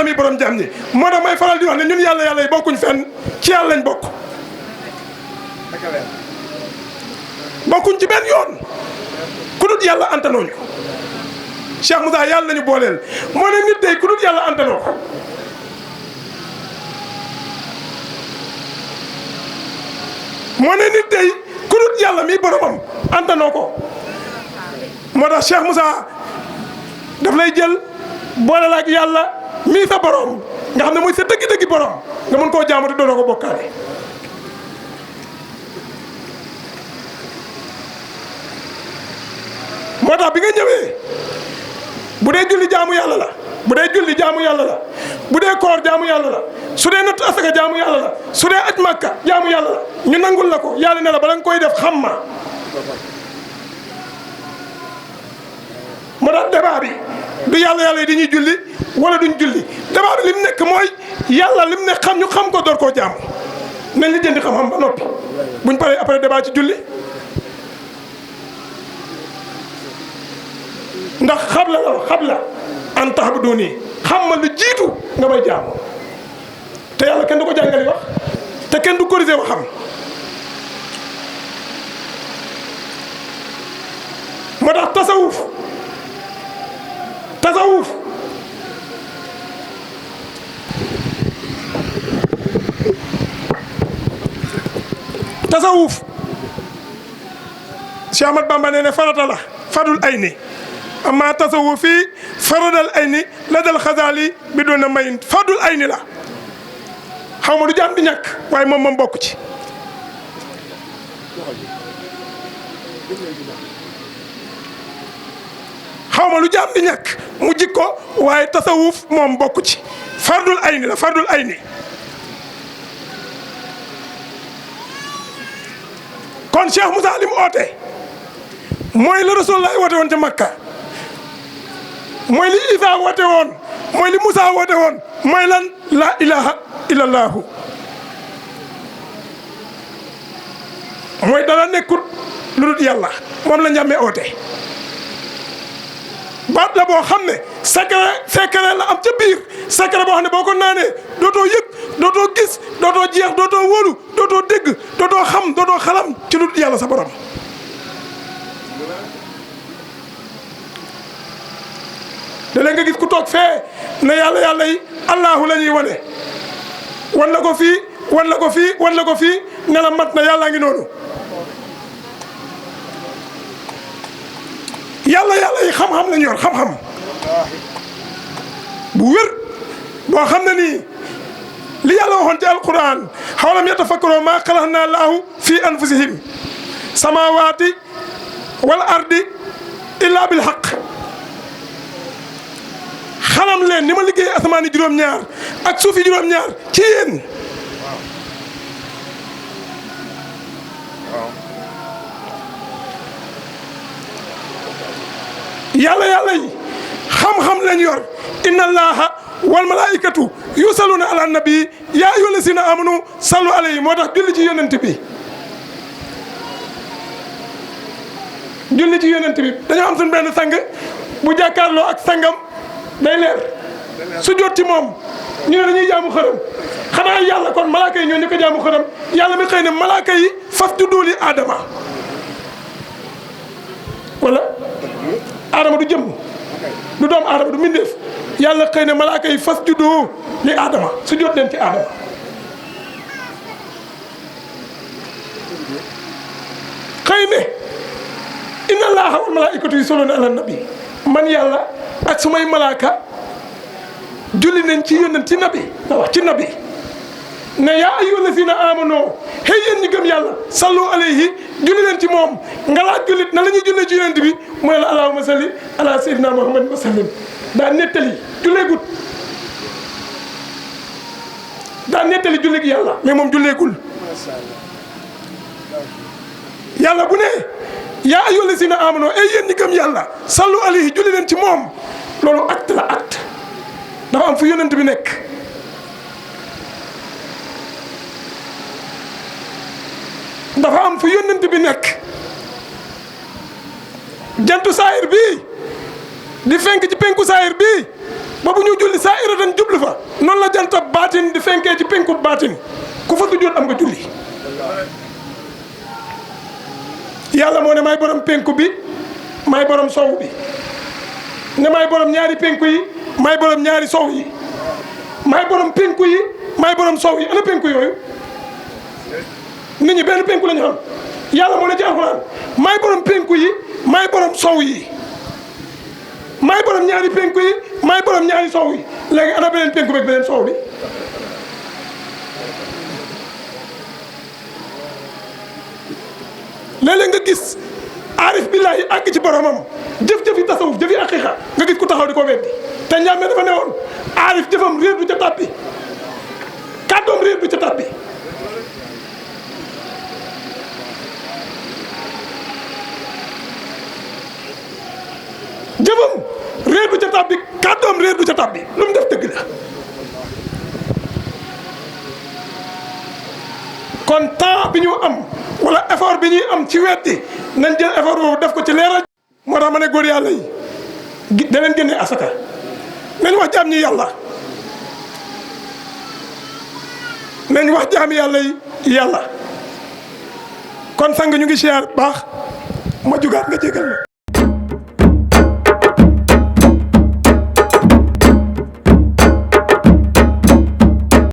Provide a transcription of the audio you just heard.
mi borom jaam ñi moo tax may faral di wax ne ñun yàlla yi bokkuñ fenn ci yàlla lañ bokk bokkuñ ci benn yoon ku dut yàlla antanooñu Cheikh Moussa yàlla nañu booleel moo ne nit day ku dut yàlla antanoo ko moo ne nit day ku dut yàlla mi boromam antanoo ko moo tax Cheikh Moussa daf lay jël boole la ak yàlla mii sa borom nga xam ne mooy sa dëggi-dëggi borom nga mën koo jaamu te doonoo ko bokkaale moo tax bi nga ñëwee bu dee julli jaamu yàlla la bu dee julli jaamu yàlla la bu dee koor jaamu yàlla la su dee natt asaka jaamu yàlla la su dee aj màkka jaamu yàlla la ñu nangul la ko yàlla ne la bala nga koy def xam ma moo tax débat bi du yàlla yi dañuy julli wala duñ julli débat bi li mu nekk mooy yàlla li mu nekk xam ñu xam ko door koo jaamu nañ li jëndi xam-xam ba noppi buñ paree après débat ci julli ndax xabla an ta'buduni xam ma lu jiitu nga may jaamu te yàlla kenn du ko jàngali wax te kenn du corriger waxam moo tax tasawuf Cheikh Ahmad Bamba nee ne farata la fadul ay ni amma tasawuf fii faradal ay ni la dal xasaali bi doon na mayin fadul ay ni la xaw ma du jaam di ñàkk waaye moom bokk ci xaw ma lu jaam di ñàkk mu jikko waaye tasawuf moom bokk ci fardul ay ni la fardul ay ni kon Cheikh Moussa li mu oote mooy la Rasulullah woote woon ca Makka mooy li Isa woote woon mooy li Moussa woote woon mooy lan la ilaha illallahu mooy dara nekkut lu dul yàlla moom la njàmmee oote baat la boo xam ne secret la am ca biir secret boo xam ne boo ko naanee dootoo yëg dootoo gis dootoo jeex dootoo wóolu dootoo dégg dootoo xam dootoo xalam ci lu dul yàlla sa borom da leen nga gis ku toog fee ne yàlla yi allahu la ñuy wane wan la ko fii wan la ko fii wan la ko fii ne la mat na yàllaa ngi noonu yàlla yi xam-xam lañu yor xam-xam bu wér boo xam ne nii li yàlla waxoon ci alquran xawalam yatafakkaroo maa xalaqnaa laahu fi anfusihim samawaati wal ardi illa bil haqq xalam leen ni ma liggéey asamaani juróom-ñaar ak suufi juróom-ñaar ci yéen yàlla yi xam-xam lañ yor inna allaha wal malaikatu yusaluna ala nabi yaa ayyuha lasina amanu sallu alayhi moo tax julli ci yonent bi dañoo am suñ benn sang bu jàkkaarloo ak sangam day leer su jot ci moom ñu ne dañuy jaamu xërëm xanaa yàlla kon malaaka yi ñoo ñu ko jaamu xërëm yàlla mi xëy ne malaaka yi fasjudu li Adama wala Adama du jëmm du doomu Adama du mbindeef yàlla xëy ne malaaka yi fasjudu li Adama su jot leen ci Adama xëy ne inna allaha wal malaikatu yusalluna ala nabi man yàlla ak sumay malaaka julli nañ ci yónnent ci nabi nga wax ci nabi ne yaa ayyuha lazina amanu xëy yéen ñi gëm yàlla sallu alayhi julli leen ci moom nga laaj jullit na la ñuy jullee ci yónnent bi mu ne la allahumma salli ala sayyidina muhammad wa sallim daa nettali julleegut daa nettali julli gi yàlla mais moom julleegul yàlla bu ne yaa ayyuha lazina amanu ay yéen ñi gëm yàlla sallu alayhi julli leen ci moom loolu acte la acte dafa am fu yónnent bi nekk dafa am fu yónnent bi nekk jantu saayir bii di fenk ci penku saayir bii ba bu ñu julli saa iratan jublu fa noonu la jantab baatin di fenkee ci penku baatin ku fa sujjóot am nga julli. yàlla moo ne maay borom penku bi maay borom sow bi ne maay borom ñaari penku yi maay borom ñaari sow yi maay borom penku yi maay borom sow yi ana penku yooyu nit ñi benn penku la ñu xam yàlla moo ne ci alxuraan maay borom penku yi maay borom sow yi maay borom ñaari penku yi maay borom ñaari sow yi léegi ana beneen penku beeg beneen sow bi léeg-léeg nga gis aarif billaahi àgg ci boromam jëf-jëfi tasawuf jëfi aqiqa nga gis ku taxaw di ko weddi te njàmme dafa newoon aarif jëfam réer du ca tàbbi kàddoom réer du ca tàbbi jëfam réer du ca tàbbi kàddoom réer du ca tàbbi lu mu def dëgg la kon temps bi ñu am wala effort bi ñuy am ci weddi nañ jël effort boobu def ko ci leeral. moo tax ma ne góor yàlla yi da leen génne asaka nañ wax jaam ñi yàlla nañ wax jaam yàlla yi yàlla kon sang ñu ngi siyaar baax ma jugaat nga jégal ma